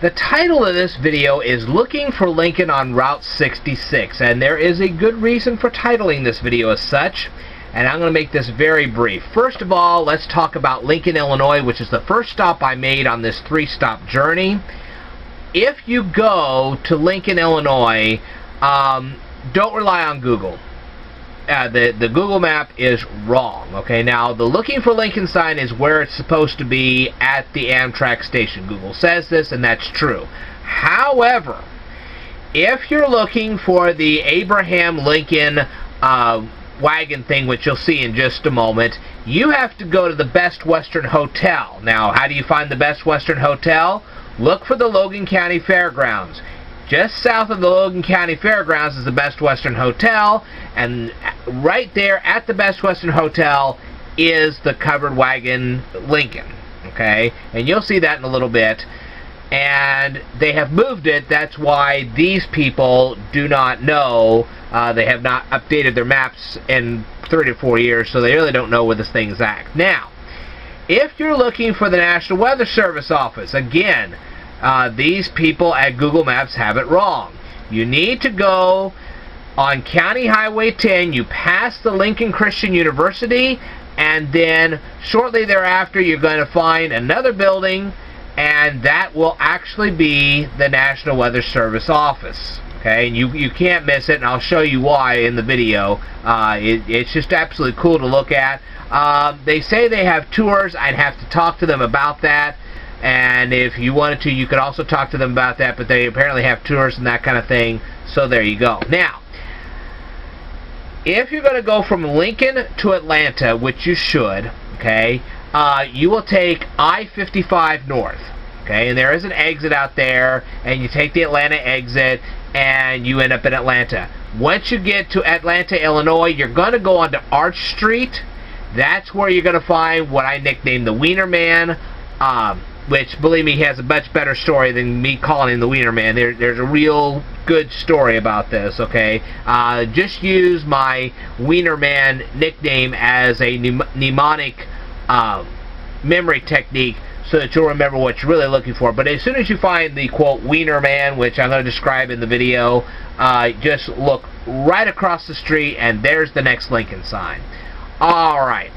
The title of this video is Looking for Lincoln on Route 66, and there is a good reason for titling this video as such, and I'm going to make this very brief. First of all, let's talk about Lincoln, Illinois, which is the first stop I made on this 3-stop journey. If you go to Lincoln, Illinois, don't rely on Google. The Google map is wrong. Okay, now the Looking for Lincoln sign is where it's supposed to be at the Amtrak station. Google says this, and that's true. However, if you're looking for the Abraham Lincoln wagon thing, which you'll see in just a moment, you have to go to the Best Western Hotel. Now, how do you find the Best Western Hotel? Look for the Logan County Fairgrounds. Just south of the Logan County Fairgrounds is the Best Western Hotel, and right there at the Best Western Hotel is the covered wagon Lincoln. Okay, and you'll see that in a little bit. And they have moved it. That's why these people do not know. They have not updated their maps in 3 to 4 years, so they really don't know where this thing's at. Now, if you're looking for the National Weather Service office, again, these people at Google Maps have it wrong. You need to go on County Highway 10. You pass the Lincoln Christian University, and then shortly thereafter you're going to find another building, and that will actually be the National Weather Service office. Okay, and you can't miss it, and I'll show you why in the video. It's just absolutely cool to look at. They say they have tours. I'd have to talk to them about that. And if you wanted to, you could also talk to them about that, but they apparently have tours and that kind of thing, so there you go. Now, if you're going to go from Lincoln to Atlanta, which you should, okay, you will take I-55 north, okay, and there is an exit out there, and you take the Atlanta exit, and you end up in Atlanta. Once you get to Atlanta, Illinois, you're going to go onto Arch Street. That's where you're going to find what I nicknamed the Wiener Man, which, believe me, he has a much better story than me calling him the Wiener Man. There's a real good story about this, okay? Just use my Wiener Man nickname as a mnemonic memory technique so that you'll remember what you're really looking for. But as soon as you find the, quote, Wiener Man, which I'm going to describe in the video, just look right across the street, and there's the next Lincoln sign. All right.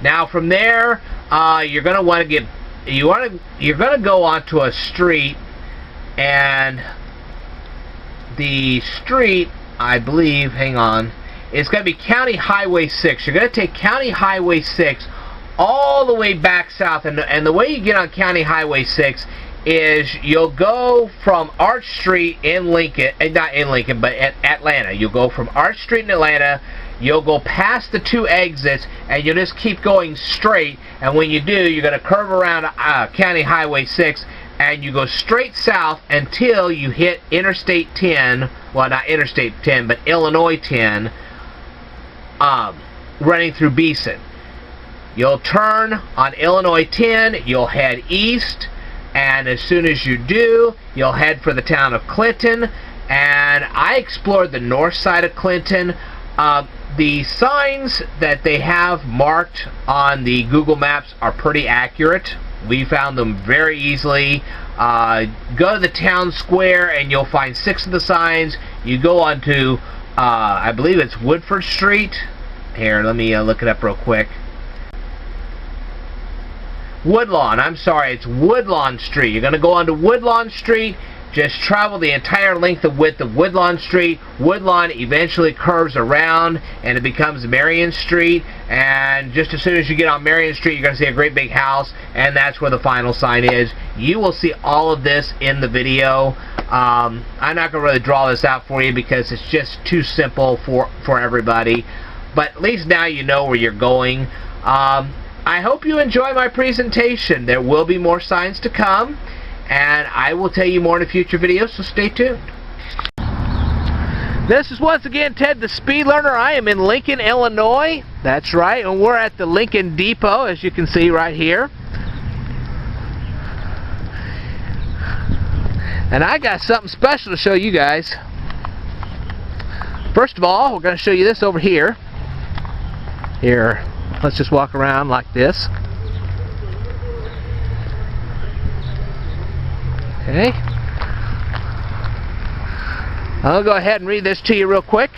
Now, from there, you're going to want to get... You're going to go onto a street, and the street, I believe, hang on, it's going to be County Highway 6. You're going to take County Highway 6 all the way back south, and the way you get on County Highway 6 is you'll go from Arch Street in Lincoln, not in Lincoln, but at Atlanta. You'll go from Arch Street in Atlanta, you'll go past the 2 exits, and you'll just keep going straight, and when you do, you're going to curve around County Highway 6, and you go straight south until you hit Interstate 10, well, not Interstate 10, but Illinois 10, running through Beeson. You'll turn on Illinois 10, you'll head east, and as soon as you do, you'll head for the town of Clinton. And I explored the north side of Clinton. The signs that they have marked on the Google Maps are pretty accurate. We found them very easily. Go to the town square and you'll find 6 of the signs. You go on to, I believe it's Woodford Street. Here, let me look it up real quick. Woodlawn, I'm sorry, it's Woodlawn Street. You're going to go onto Woodlawn Street, just travel the entire width of Woodlawn Street. Woodlawn eventually curves around and it becomes Marion Street, and just as soon as you get on Marion Street, you're going to see a great big house, and that's where the final sign is. You will see all of this in the video. I'm not going to really draw this out for you because it's just too simple for everybody, but at least now you know where you're going. I hope you enjoy my presentation. There will be more signs to come, and I will tell you more in a future video, so stay tuned. This is once again Ted the Speed Learner. I am in Lincoln, Illinois. That's right, and we're at the Lincoln Depot, as you can see right here. And I got something special to show you guys. First of all, we're going to show you this over here. Here. Let's just walk around like this. Okay. I'll go ahead and read this to you real quick.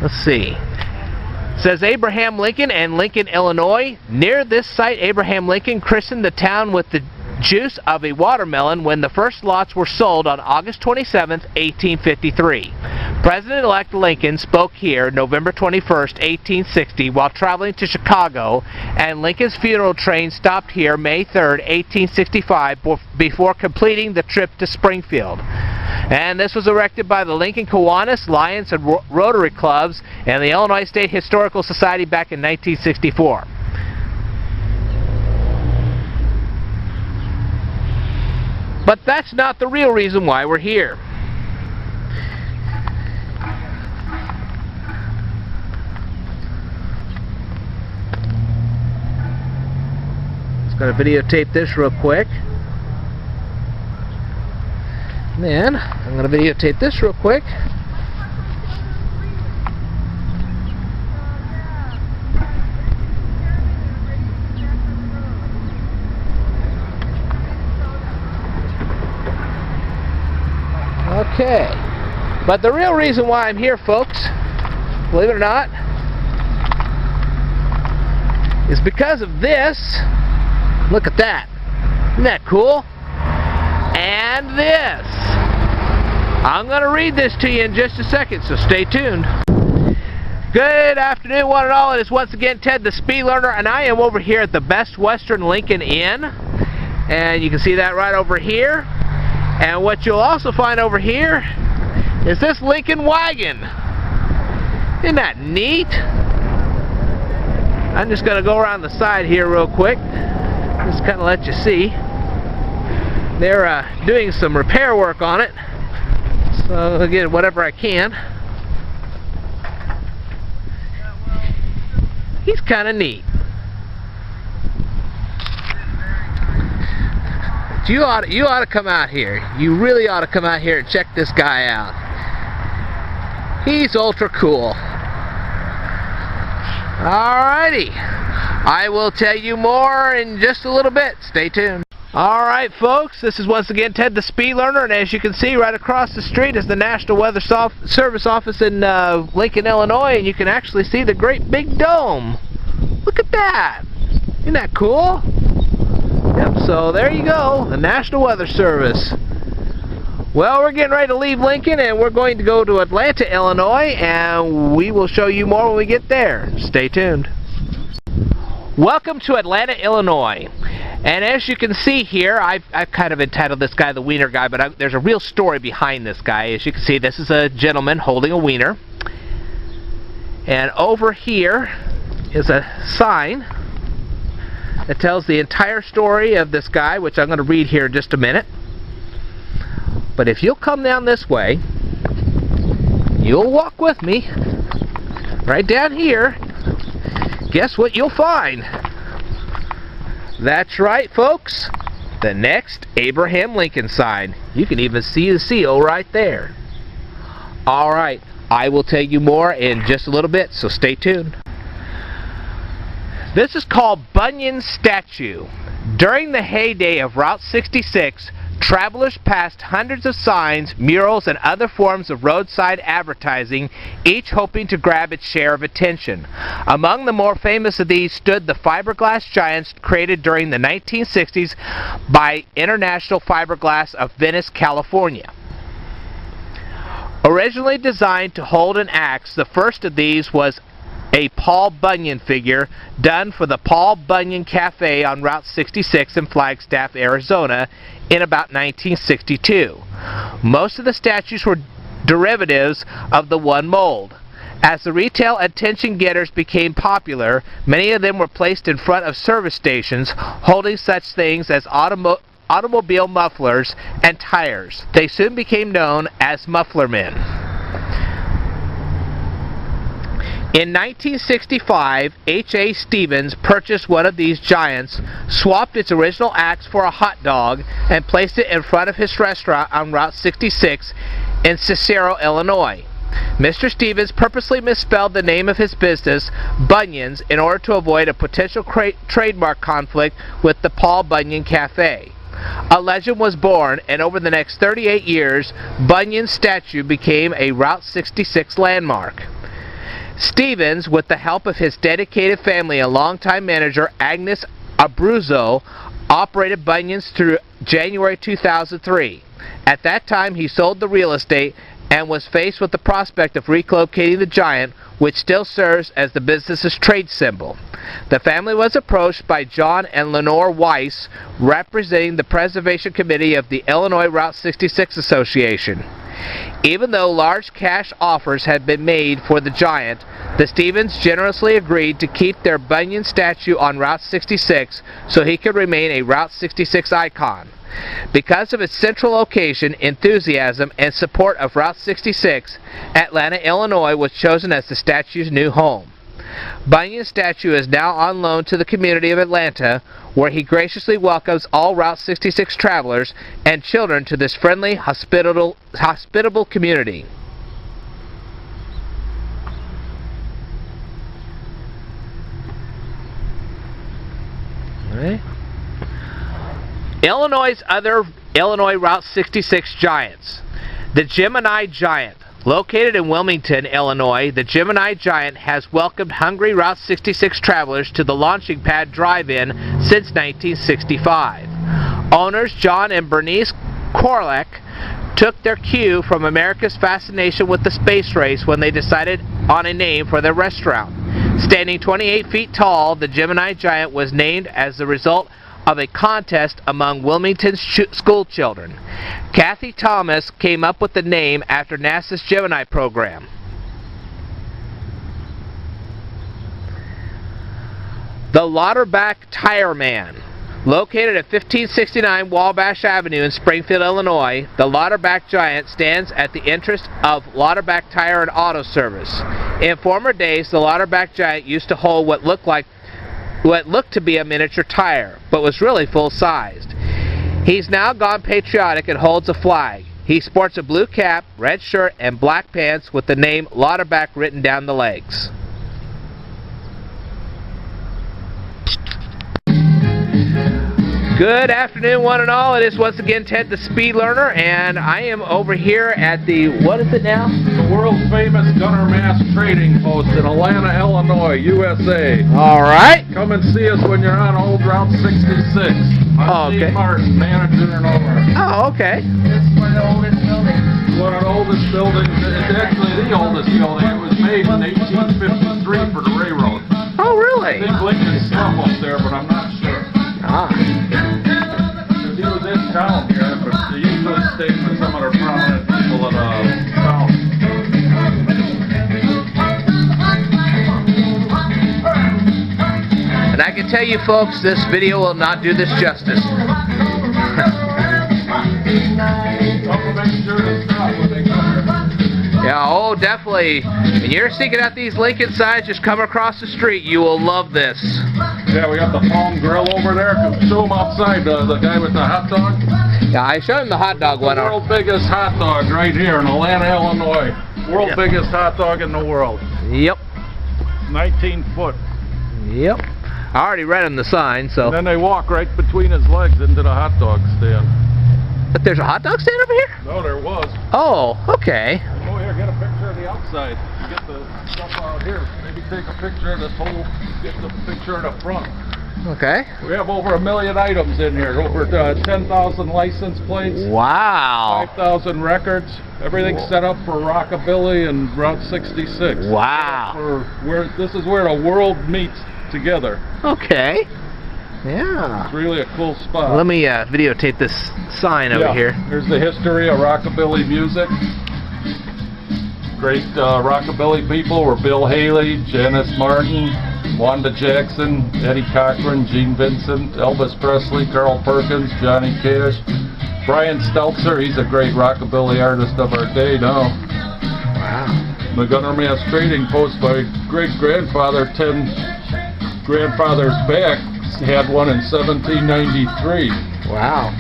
Let's see. It says Abraham Lincoln and Lincoln, Illinois. Near this site, Abraham Lincoln christened the town with the juice of a watermelon when the first lots were sold on August 27, 1853. President-elect Lincoln spoke here November 21, 1860, while traveling to Chicago, and Lincoln's funeral train stopped here May 3, 1865, before completing the trip to Springfield. And this was erected by the Lincoln Kiwanis, Lions, and Rotary Clubs and the Illinois State Historical Society back in 1964. But that's not the real reason why we're here. Just going to videotape this real quick. And then I'm going to videotape this real quick. Okay, but the real reason why I'm here, folks, believe it or not, is because of this. Look at that. Isn't that cool? And this. I'm going to read this to you in just a second, so stay tuned. Good afternoon, one and all. It is once again Ted the Speed Learner, and I am over here at the Best Western Lincoln Inn. And you can see that right over here. And what you'll also find over here is this Lincoln wagon. Isn't that neat? I'm just going to go around the side here real quick. Just kind of let you see. They're doing some repair work on it. So I'll get whatever I can. He's kind of neat. You ought to come out here. You really ought to come out here and check this guy out. He's ultra cool. Alrighty. I will tell you more in just a little bit. Stay tuned. Alright folks, this is once again Ted the Speed Learner, and as you can see right across the street is the National Weather Service office in Lincoln, Illinois, and you can actually see the great big dome. Look at that. Isn't that cool? Yep, so there you go, the National Weather Service. Well, we're getting ready to leave Lincoln, and we're going to go to Atlanta, Illinois, and we will show you more when we get there. Stay tuned. Welcome to Atlanta, Illinois. And as you can see here, I've kind of entitled this guy the Wiener Guy, but there's a real story behind this guy. As you can see, this is a gentleman holding a wiener. And over here is a sign that tells the entire story of this guy, which I'm going to read here in just a minute. But if you'll come down this way, you'll walk with me right down here. Guess what you'll find? That's right, folks. The next Abraham Lincoln sign. You can even see the seal right there. Alright, I will tell you more in just a little bit, so stay tuned. This is called Bunyan's statue. During the heyday of Route 66, travelers passed hundreds of signs, murals, and other forms of roadside advertising, each hoping to grab its share of attention. Among the more famous of these stood the fiberglass giants created during the 1960s by International Fiberglass of Venice, California. Originally designed to hold an axe, the first of these was a Paul Bunyan figure done for the Paul Bunyan Cafe on Route 66 in Flagstaff, Arizona in about 1962. Most of the statues were derivatives of the one mold. As the retail attention getters became popular, many of them were placed in front of service stations holding such things as automobile mufflers and tires. They soon became known as muffler men. In 1965, H.A. Stevens purchased one of these giants, swapped its original axe for a hot dog, and placed it in front of his restaurant on Route 66 in Cicero, Illinois. Mr. Stevens purposely misspelled the name of his business, Bunyan's, in order to avoid a potential trademark conflict with the Paul Bunyan Cafe. A legend was born, and over the next 38 years, Bunyan's statue became a Route 66 landmark. Stevens, with the help of his dedicated family and longtime manager Agnes Abruzzo, operated Bunyan's through January 2003. At that time, he sold the real estate and was faced with the prospect of relocating the giant, which still serves as the business's trade symbol. The family was approached by John and Lenore Weiss, representing the Preservation Committee of the Illinois Route 66 Association. Even though large cash offers had been made for the giant, the Stevens generously agreed to keep their Bunyan statue on Route 66 so he could remain a Route 66 icon. Because of its central location, enthusiasm, and support of Route 66, Atlanta, Illinois was chosen as the statue's new home. Bunyan's statue is now on loan to the community of Atlanta, where he graciously welcomes all Route 66 travelers and children to this friendly, hospitable community. All right. Illinois' other Illinois Route 66 giants. The Gemini Giant. Located in Wilmington, Illinois, the Gemini Giant has welcomed hungry Route 66 travelers to the Launching Pad Drive-In since 1965. Owners John and Bernice Korlek took their cue from America's fascination with the space race when they decided on a name for their restaurant. Standing 28 feet tall, the Gemini Giant was named as the result of a contest among Wilmington's school children. Kathy Thomas came up with the name after NASA's Gemini program. The Lauterbach Tire Man. Located at 1569 Wabash Avenue in Springfield, Illinois, the Lauterbach Giant stands at the entrance of Lauterbach Tire and Auto Service. In former days, the Lauterbach Giant used to hold what looked to be a miniature tire, but was really full-sized. He's now gone patriotic and holds a flag. He sports a blue cap, red shirt, and black pants with the name Lauterbach written down the legs. Good afternoon, one and all. It is once again Ted the Speed Learner, and I am over here at the, what is it now? The world famous Gunner Mass Trading Post in Atlanta, Illinois, USA. All right. Come and see us when you're on Old Route 66. I'm Steve Martin, manager and owner. Oh, okay. This is one of the oldest buildings. One of the oldest buildings. It's actually the oldest building. It was made in 1853 for the railroad. Oh, I really? think Lincoln's stuff up there, but I'm not sure. Ah. Because he was in town here, but he usually stayed with some of the prominent people in town. And I can tell you folks, this video will not do this justice. Yeah, oh, definitely. And you're seeking out these Lincoln signs, just come across the street. You will love this. Yeah, we got the Palm Grill over there. Show him outside, the guy with the hot dog. Yeah, I showed him the hot dog one. The world's biggest hot dog right here in Atlanta, Illinois. World's biggest hot dog in the world. Yep. 19 foot. Yep. I already read him the sign, so. And then they walk right between his legs into the hot dog stand. But there's a hot dog stand over here? No, there was. Oh, okay. Go here, get a picture of the outside. You get the stuff out here. Maybe take a picture of this whole, get the picture of the front. Okay. We have over 1 million items in here. Over 10,000 license plates. Wow. 5,000 records. Everything's set up for rockabilly and Route 66. Wow. This is where the world meets together. Okay. Yeah. It's really a cool spot. Let me videotape this sign over here. Here's the history of rockabilly music. Great rockabilly people were Bill Haley, Janis Martin, Wanda Jackson, Eddie Cochran, Gene Vincent, Elvis Presley, Carl Perkins, Johnny Cash, Brian Stelzer. He's a great rockabilly artist of our day now. Wow. The Gunner Mass Trading Post, my great-grandfather, 10 grandfathers back, had one in 1793. Wow.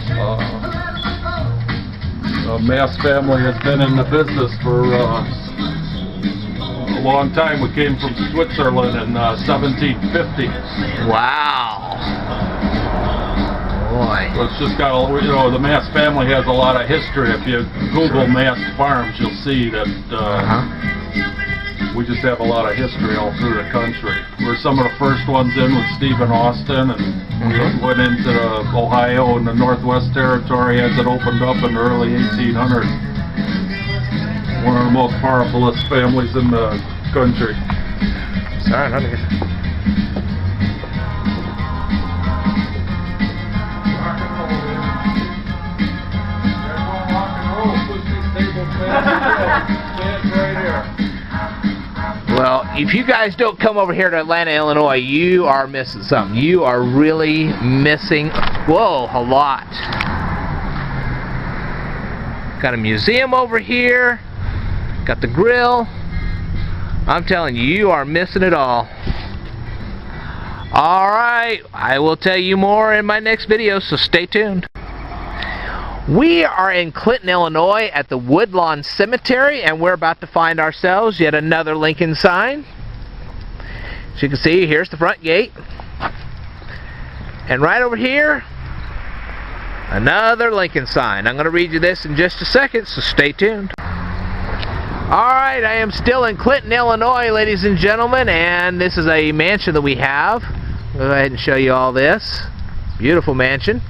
The Mass family has been in the business for long time. We came from Switzerland in 1750. Wow. Boy. So it's just got a, you know, the Mast family has a lot of history. If you Google Mast Farms, you'll see that we just have a lot of history all through the country. We're some of the first ones in with Stephen Austin, and we went into Ohio and the Northwest Territory as it opened up in the early 1800s. One of the most powerfulest families in the country. Sorry, not here. Well, if you guys don't come over here to Atlanta, Illinois, you are missing something. You are really missing, whoa, a lot. Got a museum over here. Got the grill. I'm telling you, you are missing it all. Alright, I will tell you more in my next video, so stay tuned. We are in Clinton, Illinois at the Woodlawn Cemetery, and we're about to find ourselves yet another Lincoln sign. As you can see, here's the front gate. And right over here, another Lincoln sign. I'm going to read you this in just a second, so stay tuned. Alright, I am still in Clinton, Illinois, ladies and gentlemen, and this is a mansion that we have. I'll go ahead and show you all this. Beautiful mansion.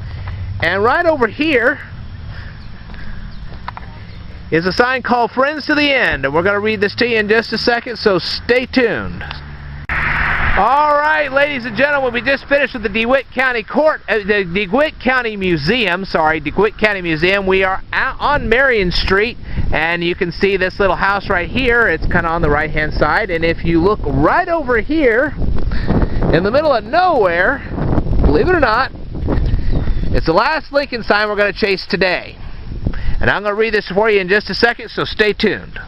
And right over here is a sign called Friends to the End, and we're going to read this to you in just a second, so stay tuned. Alright, ladies and gentlemen, we just finished with the DeWitt County DeWitt County Museum. DeWitt County Museum. We are out on Marion Street, and you can see this little house right here. It's kind of on the right hand side, and if you look right over here in the middle of nowhere, believe it or not, it's the last Lincoln sign we're going to chase today. And I'm going to read this for you in just a second, so stay tuned.